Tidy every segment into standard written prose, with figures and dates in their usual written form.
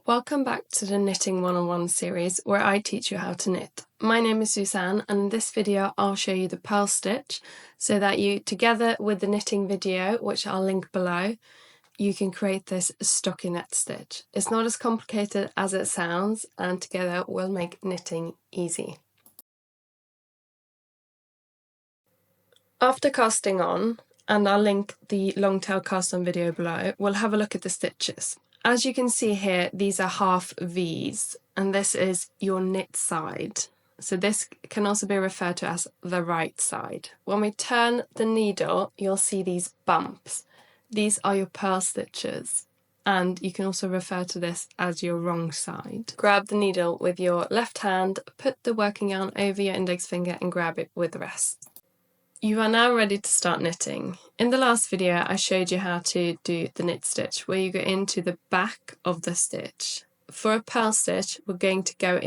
Welcome back to the Knitting 101 series where I teach you how to knit. My name is Suzanne, and in this video I'll show you the purl stitch so that you, together with the knitting video, which I'll link below, you can create this stockinette stitch. It's not as complicated as it sounds, and together we'll make knitting easy. After casting on, and I'll link the long tail cast on video below, we'll have a look at the stitches. As you can see here, these are half V's, and this is your knit side. So this can also be referred to as the right side. When we turn the needle, you'll see these bumps. These are your purl stitches, and you can also refer to this as your wrong side. Grab the needle with your left hand, put the working yarn over your index finger and grab it with the rest. You are now ready to start knitting. In the last video I showed you how to do the knit stitch, where you go into the back of the stitch. For a purl stitch we're going to go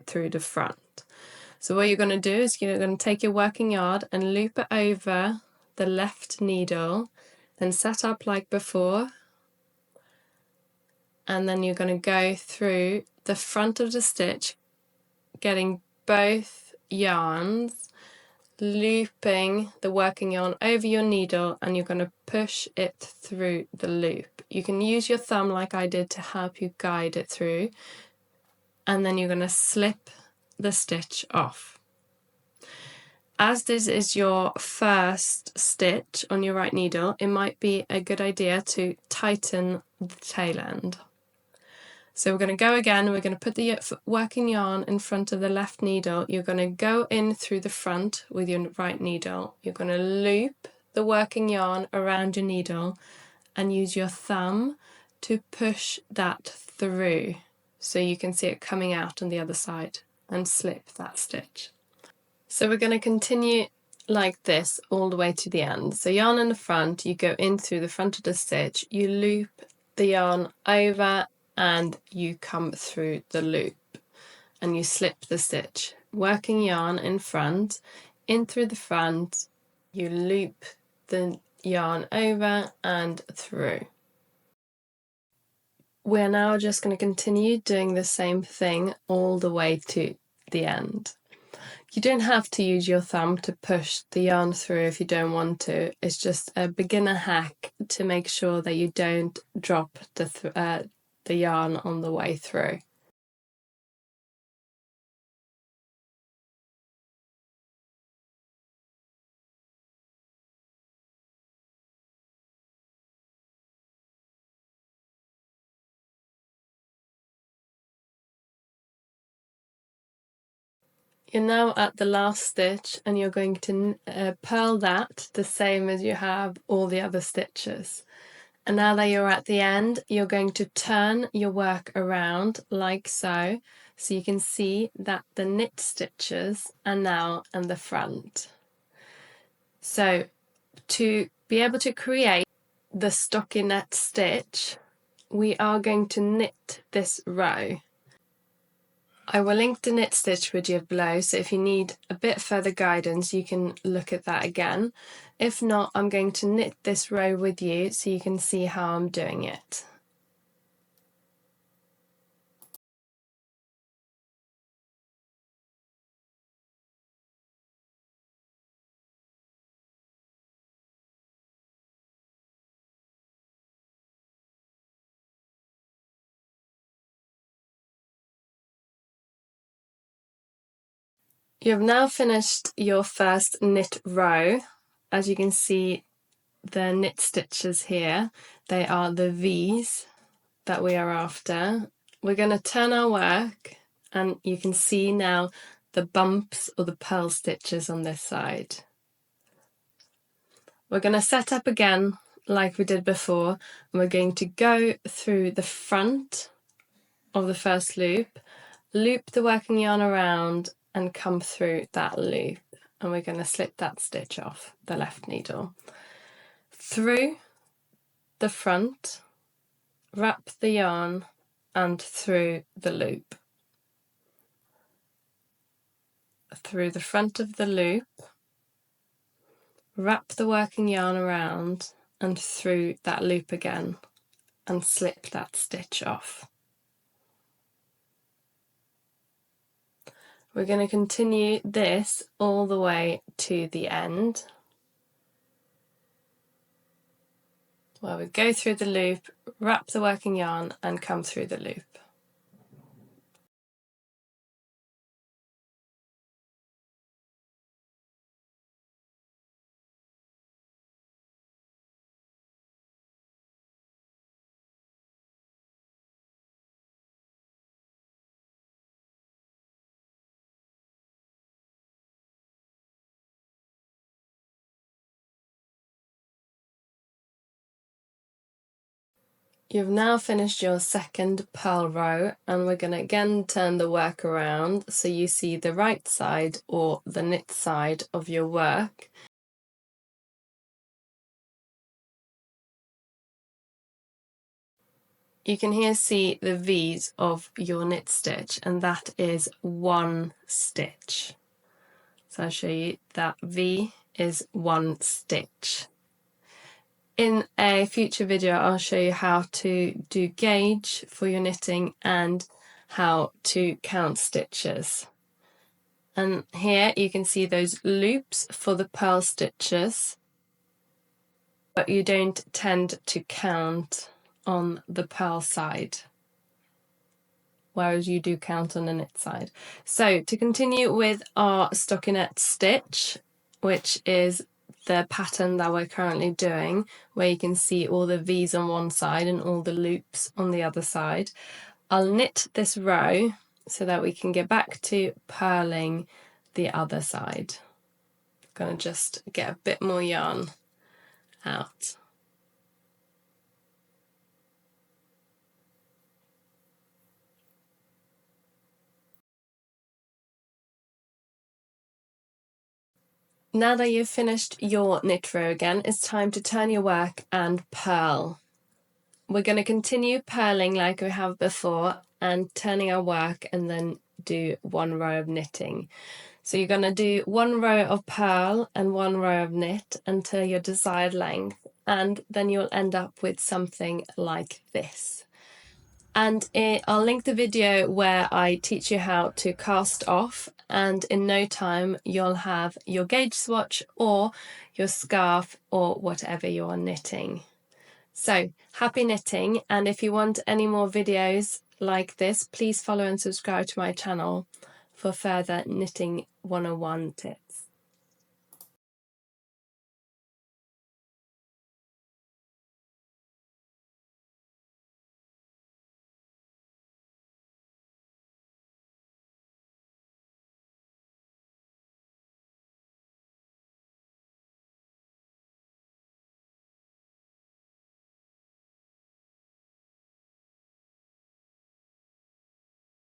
through the front. So what you're going to do is you're going to take your working yarn and loop it over the left needle, then set up like before, and then you're going to go through the front of the stitch, getting both yarns, looping the working yarn over your needle, and you're going to push it through the loop. You can use your thumb like I did to help you guide it through, and then you're going to slip the stitch off. As this is your first stitch on your right needle, it might be a good idea to tighten the tail end. So we're going to go again, we're going to put the working yarn in front of the left needle. You're going to go in through the front with your right needle. You're going to loop the working yarn around your needle and use your thumb to push that through so you can see it coming out on the other side, and slip that stitch. So we're going to continue like this all the way to the end. So yarn in the front, you go in through the front of the stitch, you loop the yarn over and you come through the loop and you slip the stitch. Working yarn in front, in through the front, you loop the yarn over and through. We're now just going to continue doing the same thing all the way to the end. You don't have to use your thumb to push the yarn through if you don't want to. It's just a beginner hack to make sure that you don't drop the yarn on the way through. You're now at the last stitch, and you're going to purl that the same as you have all the other stitches. And now that you're at the end, you're going to turn your work around like so, so you can see that the knit stitches are now in the front. So to be able to create the stockinette stitch, we are going to knit this row. I will link the knit stitch video below, so if you need a bit further guidance you can look at that again. If not, I'm going to knit this row with you so you can see how I'm doing it. You have now finished your first knit row. As you can see, the knit stitches here, they are the V's that we are after. We're going to turn our work, and you can see now the bumps or the purl stitches on this side. We're going to set up again like we did before, and we're going to go through the front of the first loop, loop the working yarn around and come through that loop, and we're going to slip that stitch off the left needle. Through the front, wrap the yarn and through the loop. Through the front of the loop, wrap the working yarn around and through that loop again, and slip that stitch off. We're going to continue this all the way to the end, where we go through the loop, wrap the working yarn and come through the loop. You've now finished your second purl row, and we're going to again turn the work around so you see the right side or the knit side of your work. You can here see the V's of your knit stitch, and that is one stitch. So I'll show you that V is one stitch. In a future video, I'll show you how to do gauge for your knitting and how to count stitches. And here you can see those loops for the purl stitches, but you don't tend to count on the purl side, whereas you do count on the knit side. So to continue with our stockinette stitch, which is the pattern that we're currently doing, where you can see all the V's on one side and all the loops on the other side, I'll knit this row so that we can get back to purling the other side. I'm going to just get a bit more yarn out. Now that you've finished your knit row again, it's time to turn your work and purl. We're going to continue purling like we have before and turning our work and then do one row of knitting. So you're going to do one row of purl and one row of knit until your desired length, and then you'll end up with something like this. And I'll link the video where I teach you how to cast off, and in no time you'll have your gauge swatch or your scarf or whatever you're knitting. So happy knitting, and if you want any more videos like this, please follow and subscribe to my channel for further knitting 101 tips.